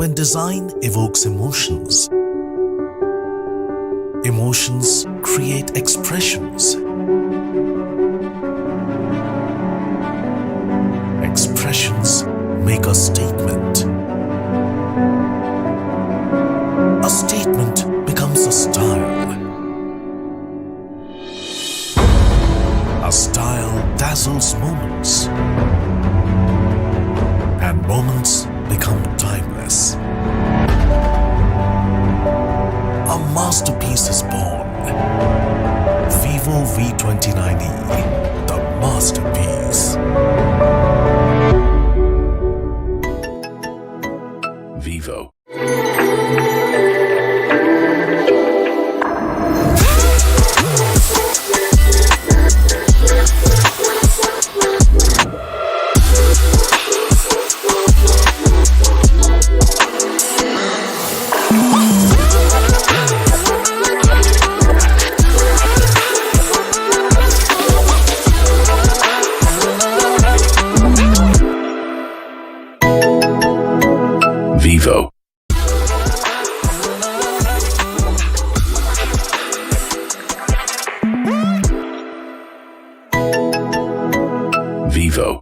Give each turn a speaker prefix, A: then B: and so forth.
A: When design evokes emotions, emotions create expressions. Expressions make a statement. A statement becomes a style. A style dazzles moments, and moments become timeless. A masterpiece is born. Vivo V29e, the masterpiece. Vivo. Vivo. Vivo.